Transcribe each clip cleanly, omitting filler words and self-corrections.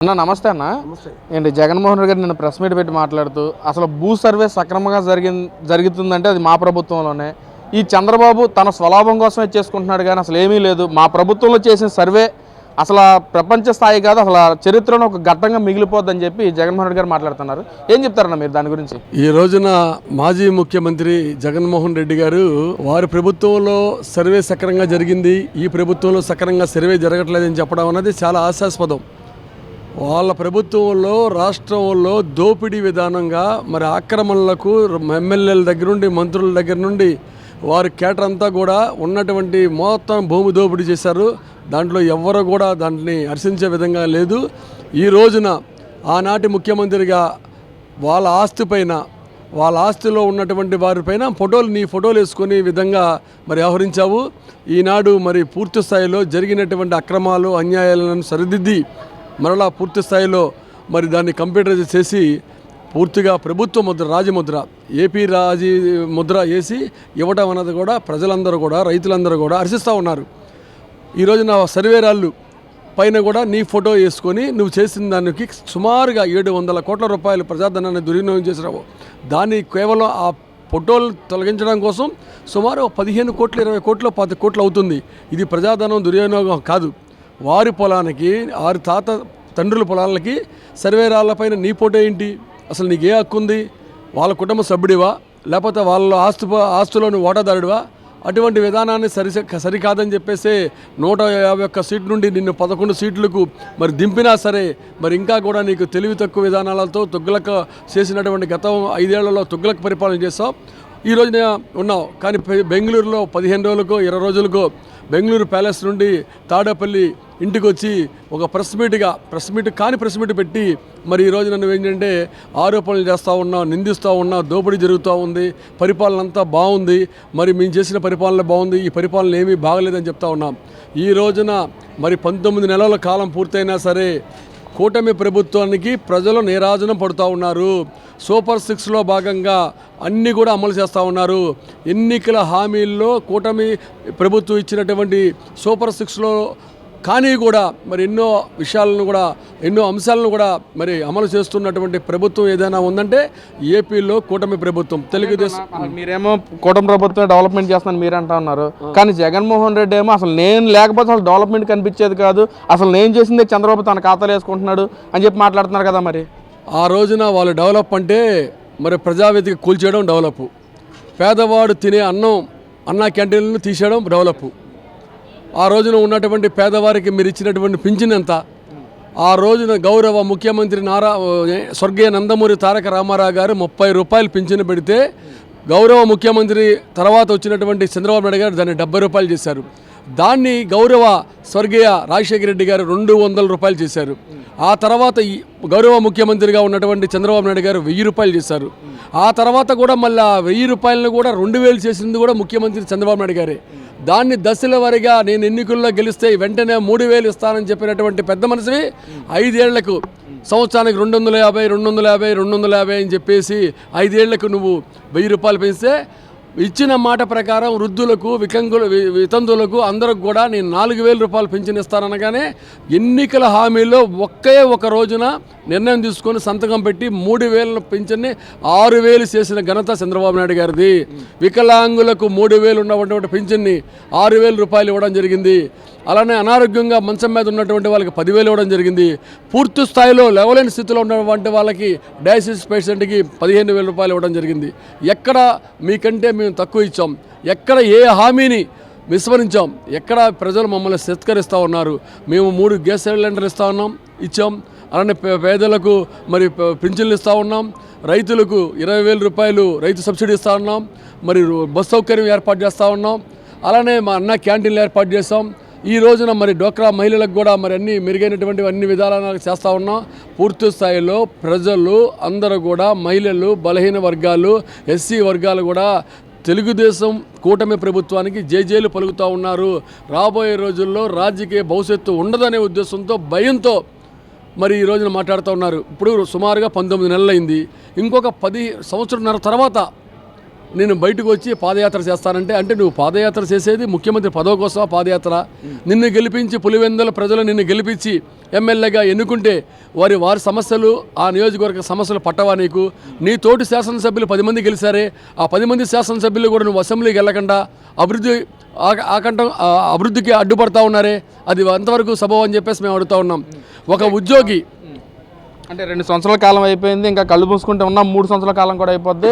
అన్న నమస్తే అన్న. ఏంటి జగన్మోహన్ రెడ్డి గారు నిన్న ప్రెస్ మీట్ పెట్టి మాట్లాడుతూ అసలు భూ సర్వే సక్రమంగా జరుగుతుందంటే అది మా ప్రభుత్వంలోనే, ఈ చంద్రబాబు తన స్వలాభం కోసమే చేసుకుంటున్నాడు కానీ అసలు ఏమీ లేదు, మా ప్రభుత్వంలో చేసిన సర్వే అసలు ప్రపంచ స్థాయి కాదు, అసలు చరిత్రలో ఒక ఘట్టంగా మిగిలిపోద్దని చెప్పి జగన్మోహన్ రెడ్డి గారు మాట్లాడుతున్నారు. ఏం చెప్తారన్న మీరు దాని గురించి? ఈ రోజున మాజీ ముఖ్యమంత్రి జగన్మోహన్ రెడ్డి గారు వారి ప్రభుత్వంలో సర్వే సక్రమంగా జరిగింది, ఈ ప్రభుత్వంలో సక్రమంగా సర్వే జరగట్లేదని చెప్పడం అనేది చాలా హాస్యాస్పదం. వాళ్ళ ప్రభుత్వంలో రాష్ట్రంలో దోపిడీ విధానంగా మరి ఆక్రమణలకు ఎమ్మెల్యేల దగ్గర నుండి మంత్రుల దగ్గర నుండి వారి కేటర్ అంతా కూడా ఉన్నటువంటి మొత్తం భూమి దోపిడీ చేశారు. దాంట్లో ఎవరు కూడా దాన్ని హర్షించే విధంగా లేదు. ఈ రోజున ఆనాటి ముఖ్యమంత్రిగా వాళ్ళ ఆస్తి పైన, వాళ్ళ ఆస్తిలో ఉన్నటువంటి వారిపైన నీ ఫోటోలు వేసుకునే విధంగా మరి వ్యవహరించావు. ఈనాడు మరి పూర్తి స్థాయిలో జరిగినటువంటి అక్రమాలు అన్యాయాలను సరిదిద్ది మరలా పూర్తి స్థాయిలో మరి దాన్ని కంప్యూటరైజ్ చేసి పూర్తిగా ప్రభుత్వ ముద్ర, రాజముద్ర, ఏపీ రాజీ ముద్ర వేసి ఇవ్వడం అన్నది కూడా ప్రజలందరూ కూడా రైతులందరూ కూడా హర్షిస్తూ ఉన్నారు. ఈరోజు నా సర్వేరాళ్ళు పైన కూడా నీ ఫోటో వేసుకొని నువ్వు చేసిన దానికి సుమారుగా 700 కోట్ల రూపాయలు ప్రజాధనాన్ని దుర్వినియోగం చేసినావు. దాన్ని కేవలం ఆ ఫోటోలు తొలగించడం కోసం సుమారు 15 కోట్లు 20 కోట్లు 10 కోట్లు అవుతుంది. ఇది ప్రజాధనం దుర్వినియోగం కాదు. వారి పొలానికి, వారి తండ్రుల పొలాలకి సర్వేరాళ్ళపైన నీ ఫోటో ఏంటి? అసలు నీకు ఏ హక్కు ఉంది? వాళ్ళ కుటుంబ సభ్యుడివా, లేకపోతే వాళ్ళ ఆస్తులోని ఓటాదారుడివా? అటువంటి విధానాన్ని సరికాదని చెప్పేసి 151 సీట్ నుండి నిన్ను 11 సీట్లకు మరి దింపినా సరే మరి ఇంకా కూడా నీకు తెలివి తక్కువ విధానాలతో తుగ్లక్ చేసినటువంటి గతం 5 ఏళ్లలో తుగ్లక్ పరిపాలన చేస్తావు. ఈ రోజున ఉన్నావు. కానీ బెంగళూరులో 15 రోజులకో 20 రోజులకో బెంగళూరు ప్యాలెస్ నుండి తాడేపల్లి ఇంటికి వచ్చి ఒక ప్రెస్ మీట్ పెట్టి మరి ఈరోజు నన్ను ఏంటంటే ఆరోపణలు చేస్తూ ఉన్నావు, నిందిస్తూ ఉన్నావు, దోపిడీ జరుగుతూ ఉంది, పరిపాలన అంతా బాగుంది, మరి మేము చేసిన పరిపాలన బాగుంది, ఈ పరిపాలన ఏమీ బాగలేదని చెప్తా ఉన్నాం. ఈ రోజున మరి 19 నెలల కాలం పూర్తయినా సరే కూటమి ప్రభుత్వానికి ప్రజలు నీరాజనం పడుతూ ఉన్నారు. సూపర్ 6లో భాగంగా అన్నీ కూడా అమలు చేస్తూ ఉన్నారు. ఎన్నికల హామీల్లో కూటమి ప్రభుత్వం ఇచ్చినటువంటి సూపర్ 6లో కానీ కూడా మరి ఎన్నో విషయాలను కూడా, ఎన్నో అంశాలను కూడా మరి అమలు చేస్తున్నటువంటి ప్రభుత్వం ఏదైనా ఉందంటే ఏపీలో కూటమి ప్రభుత్వం. తెలుగుదేశం మీరేమో కూటమి ప్రభుత్వం డెవలప్మెంట్ చేస్తానని మీరు అంటా ఉన్నారు, కానీ జగన్మోహన్ రెడ్డి ఏమో అసలు నేను లేకపోతే అసలు డెవలప్మెంట్ కనిపించేది కాదు, అసలు నేను చేసిందే చంద్రబాబు తన ఖాతాలో వేసుకుంటున్నాడు అని చెప్పి మాట్లాడుతున్నారు కదా. మరి ఆ రోజున వాళ్ళు డెవలప్ అంటే మరి ప్రజావేదిక కూల్చేయడం డెవలప్, పేదవాడు తినే అన్నా క్యాంటీన్లను తీసేయడం డెవలప్. ఆ రోజున ఉన్నటువంటి పేదవారికి మీరు ఇచ్చినటువంటి పింఛన్ ఎంత? ఆ రోజున గౌరవ ముఖ్యమంత్రి స్వర్గీయ నందమూరి తారక రామారావు గారు 30 రూపాయలు పింఛన్ పెడితే గౌరవ ముఖ్యమంత్రి తర్వాత వచ్చినటువంటి చంద్రబాబు నాయుడు గారు దాన్ని 70 రూపాయలు చేశారు. దాన్ని గౌరవ స్వర్గీయ రాజశేఖర రెడ్డి గారు 200 రూపాయలు చేశారు. ఆ తర్వాత గౌరవ ముఖ్యమంత్రిగా ఉన్నటువంటి చంద్రబాబు నాయుడు గారు 1000 రూపాయలు చేశారు. ఆ తర్వాత కూడా మళ్ళీ 1000 రూపాయలను కూడా 2000 చేసింది కూడా ముఖ్యమంత్రి చంద్రబాబు నాయుడు గారే. దాన్ని దశల వారీగా నేను ఎన్నికల్లో గెలిస్తే వెంటనే 3000 ఇస్తానని చెప్పినటువంటి పెద్ద మనిషివి 5 ఏళ్లకు సంవత్సరానికి 250 అని చెప్పేసి 5 ఏళ్లకు నువ్వు 1000 రూపాయలు పెంచితే ఇచ్చిన మాట ప్రకారం వృద్ధులకు, వితంతువులకు అందరికి కూడా నేను 4000 రూపాయలు పెన్షన్ ఇస్తాననగానే ఎన్నికల హామీలో ఒక రోజున నిర్ణయం తీసుకొని సంతకం పెట్టి 3000 పెన్షన్ని 6000 చేసిన ఘనత చంద్రబాబు నాయుడు గారిది. వికలాంగులకు 3000 ఉన్నటువంటి పెన్షన్ని 6000 రూపాయలు ఇవ్వడం జరిగింది. అలానే అనారోగ్యంగా మంచం మీద ఉన్నటువంటి వాళ్ళకి 10,000 ఇవ్వడం జరిగింది. పూర్తి స్థాయిలో లేవలేని స్థితిలో ఉన్నటువంటి వాళ్ళకి డయాలసిస్ పేషెంట్కి 15,000 రూపాయలు ఇవ్వడం జరిగింది. ఎక్కడ మీకంటే మేము తక్కువ ఇచ్చాం? ఎక్కడ ఏ హామీని విస్మరించాం? ఎక్కడ ప్రజలు మమ్మల్ని సత్కరిస్తూ ఉన్నారు? మేము 3 గ్యాస్ సిలిండర్లు ఇచ్చాం. అలానే పేదలకు మరి పింఛన్లు ఇస్తూ ఉన్నాం. రైతులకు 20,000 రూపాయలు రైతు సబ్సిడీ ఇస్తూ ఉన్నాం. మరి బస్ సౌకర్యం ఏర్పాటు చేస్తూ ఉన్నాం. అలానే మా అన్న క్యాంటీన్లు ఏర్పాటు చేస్తాం. ఈ రోజున మరి డోక్రా మహిళలకు కూడా మరి మెరుగైనటువంటి అన్ని విధానాలు చేస్తూ ఉన్నాం. పూర్తి స్థాయిలో ప్రజలు అందరూ కూడా, మహిళలు, బలహీన వర్గాలు, ఎస్సీ వర్గాలు కూడా తెలుగుదేశం కూటమి ప్రభుత్వానికి జేజేలు పలుకుతూ ఉన్నారు. రాబోయే రోజుల్లో రాజకీయ భవిష్యత్తు ఉండదనే ఉద్దేశంతో, భయంతో మరి ఈ రోజున మాట్లాడుతూ ఉన్నారు. ఇప్పుడు సుమారుగా 19 నెలలైంది. ఇంకొక 10 సంవత్సరాల తర్వాత నేను బయటకు వచ్చి పాదయాత్ర చేస్తానంటే, అంటే నువ్వు పాదయాత్ర చేసేది ముఖ్యమంత్రి పదవి కోసం పాదయాత్ర. నిన్ను గెలిపించి పులివెందుల ప్రజలు నిన్ను గెలిపించి ఎమ్మెల్యేగా ఎన్నుకుంటే వారి సమస్యలు, ఆ నియోజకవర్గ సమస్యలు పట్టవా నీకు? నీ తోటి శాసనసభ్యులు 10 మంది గెలిచారే, ఆ 10 మంది శాసనసభ్యులు కూడా నువ్వు అసెంబ్లీకి వెళ్ళకుండా అభివృద్ధికి అడ్డుపడతా ఉన్నారే, అది అంతవరకు సబబు అని చెప్పేసి మేము అడుగుతా ఉన్నాం. ఒక ఉద్యోగి అంటే 2 సంవత్సరాల కాలం అయిపోయింది, ఇంకా కళ్ళు మూసుకుంటే ఉన్నాం, 3 సంవత్సరాల కాలం కూడా అయిపోద్ది.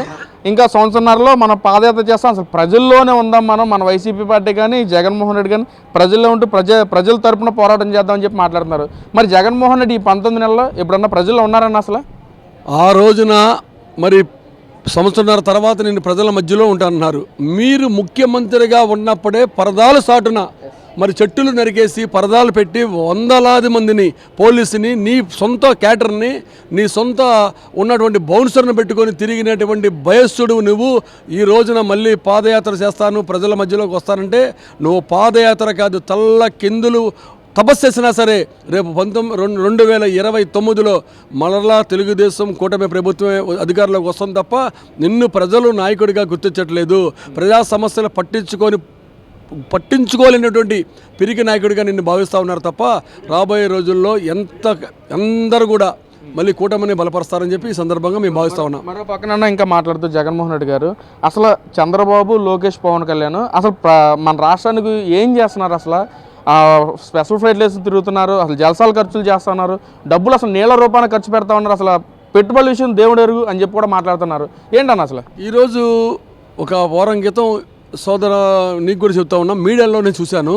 ఇంకా సంవత్సరంన్నరలో మనం పాదయాత్ర చేస్తాం. అసలు ప్రజల్లోనే ఉందాం మన వైసీపీ పార్టీ కానీ జగన్మోహన్ రెడ్డి కానీ ప్రజల్లో ఉంటూ ప్రజల తరపున పోరాటం చేద్దామని చెప్పి మాట్లాడుతున్నారు. మరి జగన్మోహన్ రెడ్డి ఈ 19 నెలల్లో ఎప్పుడన్నా ప్రజల్లో ఉన్నారన్న అసలు? ఆ రోజున మరి సంవత్సరాల తర్వాత నేను ప్రజల మధ్యలో ఉంటానన్నారు. మీరు ముఖ్యమంత్రిగా ఉన్నప్పుడే పరదాలు సాటున మరి చెట్టులు నరికేసి పరదాలు పెట్టి వందలాది మందిని పోలీసుని, నీ సొంత క్యాటర్ని, నీ సొంత ఉన్నటువంటి బౌన్సర్ను పెట్టుకొని తిరిగినటువంటి భయస్థుడు నువ్వు. ఈ రోజున మళ్ళీ పాదయాత్ర చేస్తాను, ప్రజల మధ్యలోకి వస్తానంటే నువ్వు పాదయాత్ర కాదు, తల్ల కిందులు తపస్సు చేసినా సరే రేపు 2029లో మరలా తెలుగుదేశం కూటమి ప్రభుత్వం అధికారంలోకి వస్తుంది తప్ప నిన్ను ప్రజలు నాయకుడిగా గుర్తించట్లేదు. ప్రజా సమస్యలు పట్టించుకోలేనటువంటి పిరికి నాయకుడిగా నిన్ను భావిస్తూ ఉన్నారు తప్ప రాబోయే రోజుల్లో అందరూ కూడా మళ్ళీ కూటమిని బలపరుస్తారని చెప్పి ఈ సందర్భంగా మేము భావిస్తూ ఉన్నాం. మరో పక్కన ఇంకా మాట్లాడుతూ జగన్మోహన్ రెడ్డి గారు అసలు చంద్రబాబు, లోకేష్, పవన్ కళ్యాణ్ అసలు మన రాష్ట్రానికి ఏం చేస్తున్నారు? అసలు స్పెషల్ ఫ్లైట్లు వేసి తిరుగుతున్నారు, అసలు జలసాలు ఖర్చులు చేస్తున్నారు, డబ్బులు అసలు నీళ్ళ రూపాన ఖర్చు పెడతా ఉన్నారు, అసలు పెట్టుబడి విషయం దేవుడు ఎరుగు అని చెప్పి కూడా మాట్లాడుతున్నారు. ఏంటన్న అసలు? ఈరోజు ఒక వారం క్రితం సోదర నీకు కూడా చెప్తా ఉన్నా, మీడియాలో నేను చూశాను.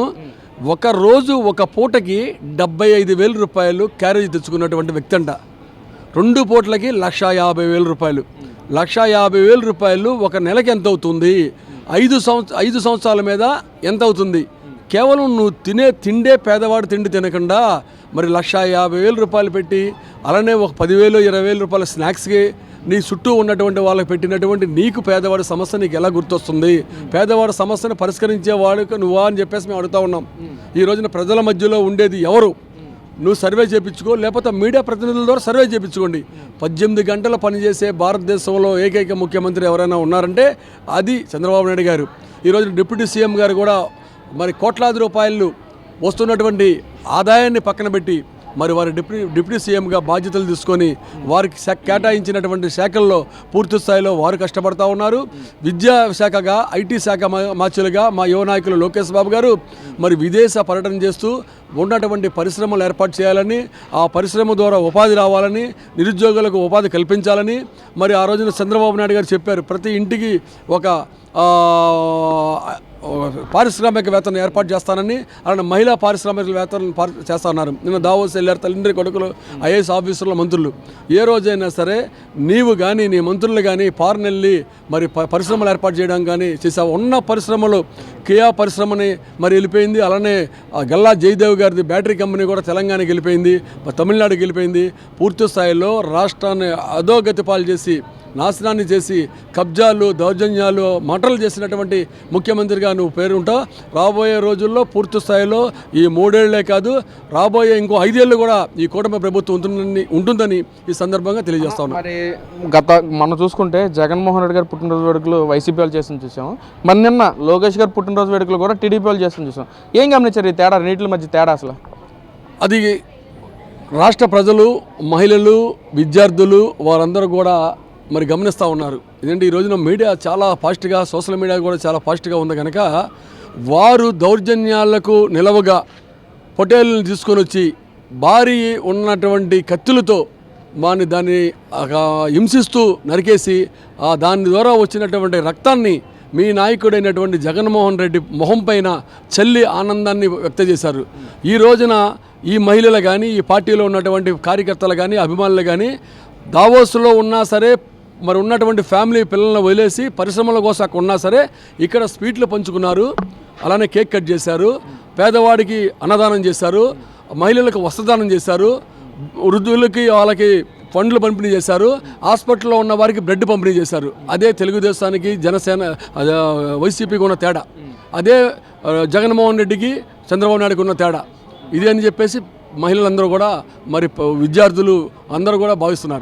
ఒక రోజు ఒక పూటకి 75,000 రూపాయలు క్యారేజ్ తెచ్చుకున్నటువంటి వ్యక్తి అంట. 2 పూటలకి 150,000 రూపాయలు. 150,000 రూపాయలు ఒక నెలకి ఎంత అవుతుంది? 5 సంవత్సరాల మీద ఎంత అవుతుంది? కేవలం నువ్వు తిండే పేదవాడు తిండి తినకుండా మరి 150,000 రూపాయలు పెట్టి అలానే ఒక 10,000 20,000 రూపాయల స్నాక్స్కి నీ చుట్టూ ఉన్నటువంటి వాళ్ళకి పెట్టినటువంటి నీకు పేదవాడి సమస్య నీకు ఎలా గుర్తొస్తుంది? పేదవాడి సమస్యను పరిష్కరించేవాడు నువ్వా అని చెప్పేసి మేము అడుగుతా ఉన్నాం. ఈ రోజున ప్రజల మధ్యలో ఉండేది ఎవరు? నువ్వు సర్వే చేయించుకో, లేకపోతే మీడియా ప్రతినిధుల ద్వారా సర్వే చేయించుకోండి. 18 గంటలు పనిచేసే భారతదేశంలో ఏకైక ముఖ్యమంత్రి ఎవరైనా ఉన్నారంటే అది చంద్రబాబు నాయుడు గారు. ఈరోజు డిప్యూటీ సీఎం గారు కూడా మరి కోట్లాది రూపాయలు వస్తున్నటువంటి ఆదాయాన్ని పక్కన పెట్టి మరి వారి డిప్యూటీ సీఎంగా బాధ్యతలు తీసుకొని వారికి కేటాయించినటువంటి శాఖల్లో పూర్తి స్థాయిలో వారు కష్టపడతా ఉన్నారు. విద్యా శాఖగా, ఐటీ శాఖ మార్చులుగా మా యువ నాయకులు లోకేష్ బాబు గారు మరి విదేశ పర్యటన చేస్తూ ఉన్నటువంటి పరిశ్రమలు ఏర్పాటు చేయాలని, ఆ పరిశ్రమ ద్వారా ఉపాధి రావాలని, నిరుద్యోగులకు ఉపాధి కల్పించాలని మరి ఆ రోజున చంద్రబాబు నాయుడు గారు చెప్పారు. ప్రతి ఇంటికి ఒక పారిశ్రామికవేత్తను ఏర్పాటు చేస్తానని, అలానే మహిళా పారిశ్రామికవేత్తలను చేస్తా ఉన్నారు. నిన్న దావోస్ వెళ్ళారు తల్లిండ్రి కొడుకులు, ఐఏఎస్ ఆఫీసర్ల మంత్రులు. ఏ రోజైనా సరే నీవు కానీ నీ మంత్రులు కానీ ఫారెన్ వెళ్ళి మరి పరిశ్రమలు ఏర్పాటు చేయడం కానీ చేసావు? ఉన్న పరిశ్రమలు కియా పరిశ్రమని మరి వెళ్ళిపోయింది, అలానే గల్లా జయదేవ్ గారిది బ్యాటరీ కంపెనీ కూడా తెలంగాణకి వెళ్ళిపోయింది, తమిళనాడుకి వెళ్ళిపోయింది. పూర్తి స్థాయిలో రాష్ట్రాన్ని అధోగతి పాలు చేసి, నాశనాన్ని చేసి, కబ్జాలు, దౌర్జన్యాలు, మటలు చేసినటువంటి ముఖ్యమంత్రిగా నువ్వు పేరుంటావు. రాబోయే రోజుల్లో పూర్తి స్థాయిలో ఈ 3 ఏళ్లే కాదు, రాబోయే ఇంకో 5 ఏళ్ళు కూడా ఈ కూటమి ప్రభుత్వం ఉంటుందని ఈ సందర్భంగా తెలియజేస్తా ఉన్నాం. మరి మనం చూసుకుంటే జగన్మోహన్ రెడ్డి గారు పుట్టినరోజు వేడుకలు వైసీపీ వాళ్ళు చేసి చూసాం. మరి నిన్న లోకేష్ గారు పుట్టినరోజు వేడుకలు కూడా టీడీపీ వాళ్ళు చేసి చూసాం. ఏం గమనించారు ఈ తేడా, రెండింటి మధ్య తేడా అసలు? అది రాష్ట్ర ప్రజలు, మహిళలు, విద్యార్థులు వారందరూ కూడా మరి గమనిస్తూ ఉన్నారు. ఎందుకంటే ఈ రోజున మీడియా చాలా ఫాస్ట్గా, సోషల్ మీడియా కూడా చాలా ఫాస్ట్గా ఉంది కనుక వారు దౌర్జన్యాలకు నిలవగా పొటేళ్ళని తీసుకొని వచ్చి భారీ ఉన్నటువంటి కత్తులతో దాన్ని హింసిస్తూ నరికేసి దాని ద్వారా వచ్చినటువంటి రక్తాన్ని మీ నాయకుడైనటువంటి జగన్మోహన్ రెడ్డి మొహం పైన చల్లి ఆనందాన్ని వ్యక్తం చేశారు. ఈ రోజున ఈ మహిళలు కానీ, ఈ పార్టీలో ఉన్నటువంటి కార్యకర్తలు కానీ, అభిమానులు కానీ దావోస్లో ఉన్నా సరే, మరి ఉన్నటువంటి ఫ్యామిలీ పిల్లలను వదిలేసి పరిశ్రమల కోసం అక్కడ ఉన్నా సరే ఇక్కడ స్వీట్లు పంచుకున్నారు, అలానే కేక్ కట్ చేశారు, పేదవాడికి అన్నదానం చేశారు, మహిళలకు వస్త్రదానం చేశారు, వృద్ధులకి వాళ్ళకి ఫండ్లు పంపిణీ చేశారు, హాస్పిటల్లో ఉన్న వారికి బ్లడ్ పంపిణీ చేశారు. అదే తెలుగుదేశానికి, జనసేన, వైసీపీకి ఉన్న తేడా. అదే జగన్మోహన్ రెడ్డికి, చంద్రబాబు నాయుడుకి ఉన్న తేడా. ఇది అని చెప్పేసి మహిళలందరూ కూడా మరి విద్యార్థులు అందరూ కూడా భావిస్తున్నారు.